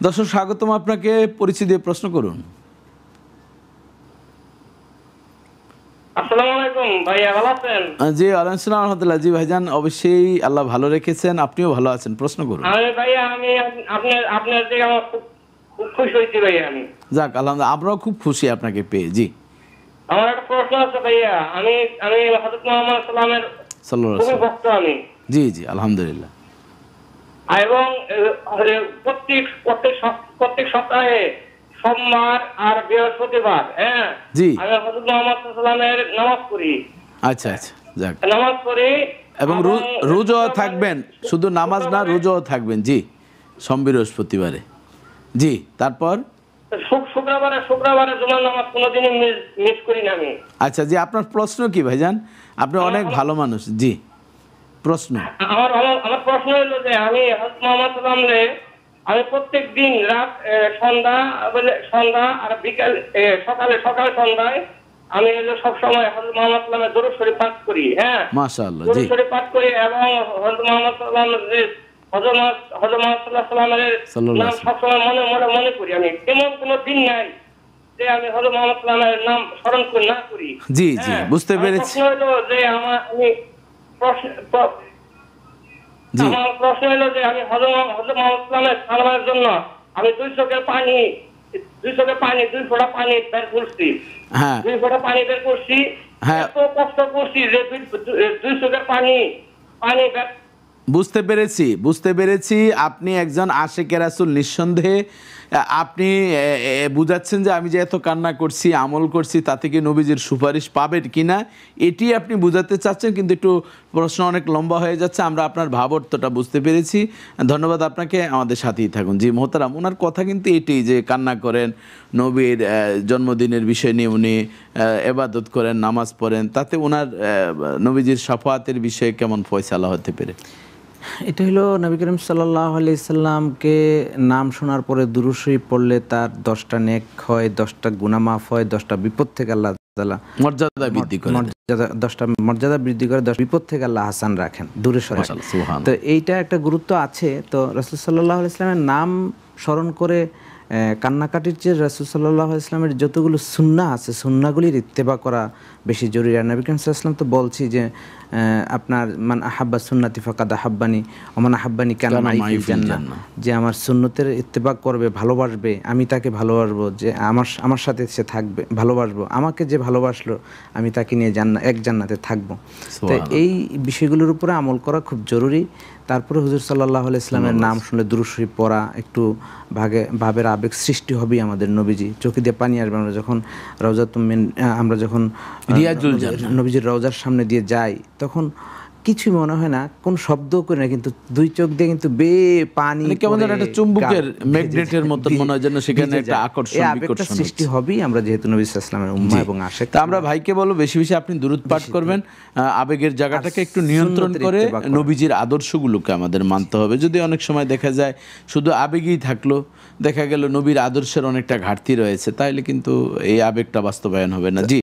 দর্শক স্বাগতম আপনাকে, পরিচয় দিয়ে প্রশ্ন করুন। আসসালামু আলাইকুম ভাইয়া, ভালো আছেন? জি আলহামদুলিল্লাহ রহমতুল্লাহ। জি ভাইজান, অবশ্যই আল্লাহ ভালো রেখেছেন, আপনিও ভালো আছেন, প্রশ্ন করুন। ভাইয়া আমি আপনার থেকে আমার খুব খুব খুশি হয়েছি ভাইয়া। যাক আলহামদুলিল্লাহ, আমরাও খুব খুশি আপনাকে পেয়ে। জি আমার একটা প্রশ্ন আছে ভাইয়া। আমি আমি হযরত মুহাম্মদ সাল্লামের সাল্লাল্লাহু খুবই আলাইহি ওয়াসাল্লাম। ভক্ত আমি। জি জি আলহামদুলিল্লাহ। এবং প্রত্যেক সপ্তাহে সোমবার আর বৃহস্পতিবার জি আমি হযরত মুহাম্মদ সাল্লামের নামাজ পড়ি। আচ্ছা আচ্ছা, যাক। নামাজ পড়ি এবং রোজাও থাকবেন, শুধু নামাজ না, রোজাও থাকবেন। জি সোম বৃহস্পতিবারে। জি তারপর শুক্রবারে জুমার নামাজ কোনোদিনই মিস করি না আমি। আচ্ছা জি, আপনার প্রশ্ন কি ভাইজান? আপনি অনেক ভালো মানুষ। জি প্রশ্ন। আমার প্রশ্ন হলো যে আমি হযরত মুহাম্মদ সাল্লাল্লাহু আমি প্রত্যেক দিন রাত সন্ধ্যা আর বিকাল সকাল সন্ধ্যায় আমি সব সময় হযরত মুহাম্মদ সাল্লাল্লাহু দরুদ শরীফ পাঠ করি। মাশাআল্লাহ। জি দরুদ শরীফ পাঠ করি এবং হযরত মুহাম্মদ হযরত মুহাম্মদ সাল্লাল্লাহু নাম সবসময় মনে করি। আমি এমন কোনো দিন নাই যে আমি হযরত মুহাম্মদ সাল্লাল্লাহু নাম স্মরণ করি না করি। জি জি বুঝতে পেরেছি। প্রশ্ন হলো যে আমার প্রশ্ন হলো যে আমি হযরত মুহাম্মদ সাল্লাল্লাহু জন্য আমি দুই চোখের পানি 2 ফোঁটা পানি বের করছি। হ্যাঁ 2 ফোঁটা পানি বের করছি। হ্যাঁ এত কষ্ট করছি যে দুই চোখের পানি বের। বুঝতে পেরেছি। আপনি একজন আশিকে রাসূল, নিঃসন্দেহে আপনি বুঝাচ্ছেন যে আমি যে এত কান্না করছি, আমল করছি, তাতে কি নবীজির সুপারিশ পাবেন কিনা এটি আপনি বুঝাতে চাচ্ছেন, কিন্তু একটু প্রশ্ন অনেক লম্বা হয়ে যাচ্ছে। আমরা আপনার ভাবার্থটা বুঝতে পেরেছি, ধন্যবাদ আপনাকে, আমাদের সাথেই থাকুন। জি মোহতারাম, ওনার কথা কিন্তু এটি যে কান্না করেন, নবীর জন্মদিনের বিষয় নিয়ে উনি ইবাদত করেন, নামাজ পড়েন, তাতে ওনার নবীজির শাফাআতের বিষয়ে কেমন ফয়সালা হতে পারে? এটা হলো নবী করিম সাল্লাল্লাহু আলাইহি সাল্লামকে নাম শোনার পরে দুরূদ শরীফ পড়লে তার 10টা নেক হয়, 10টা গুনাহ মাফ হয়, 10টা বিপদ থেকে আল্লাহ তাআলা মর্যাদা বৃদ্ধি করে, 10টা মর্যাদা বৃদ্ধি করে, 10 বিপদ থেকে আল্লাহ হাসান রাখেন, দূরে সরান। তো এইটা একটা গুরুত্ব আছে। তো রাসূল সাল্লাল্লাহু আলাইহি সাল্লামের নাম স্মরণ করে কান্নাকাটির চেয়ে রাসূল সাল্লাল্লাহু আলাইহি সাল্লামের যতগুলো সুন্নাহ আছে, সুন্নাহগুলির ইত্তেবা করা বেশি জরুরি। আর নবী করিম সাল্লাল্লাহু আলাইহি সাল্লাম তো বলছি যে আপনার মান আহাব্বা সুন্নতি ফাকাদ আহাব্বানি ওয়া মান আহাব্বানি কানা মাই ফিল জান্নাহ, যে আমার সুন্নতের ইত্তেবা করবে, ভালোবাসবে, আমি তাকে ভালোবাসবো, যে আমার সাথে সে থাকবে, ভালোবাসবো, আমাকে যে ভালোবাসলো আমি তাকে নিয়ে এক জান্নাতে থাকবো। তো এই বিষয়গুলোর উপরে আমল করা খুব জরুরি। তারপরে হুজুর সাল্লাল্লাহু আলাইহি সাল্লামের নাম শুনলে দুরূদ শরীফ পড়া, একটু ভাবের আবেগ সৃষ্টি হবেই আমাদের। নবীজি চোখে দিয়ে পানি আসবে। আমরা যখন নবীজির রওজার সামনে দিয়ে যাই তখন কিছু মনে হয় না, কোন শব্দ করে না, কিন্তু দুই চোখ দিয়ে কিন্তু পানি কেমন একটা চুম্বকের ম্যাগনেটের মতো মনে হয়, যেন সেখানে একটা আকর্ষণ বিকর্ষণ সৃষ্টি হবেই। আমরা যেহেতু নবী সাল্লাল্লাহু আলাইহি ওয়াসাল্লামের উম্মাহ এবং আশিক, তা আমরা ভাইকে বলবো বেশি বেশি আপনি দুরূদ পাঠ করবেন, আবেগের জায়গাটাকে একটু নিয়ন্ত্রণ করে নবীজির আদর্শগুলোকে আমাদের মানতে হবে। যদি অনেক সময় দেখা যায় শুধু আবেগেই থাকলো, দেখা গেল নবীর আদর্শের অনেকটা ঘাটতি রয়েছে, তাহলে কিন্তু এই আবেগটা বাস্তবায়ন হবে না। জি।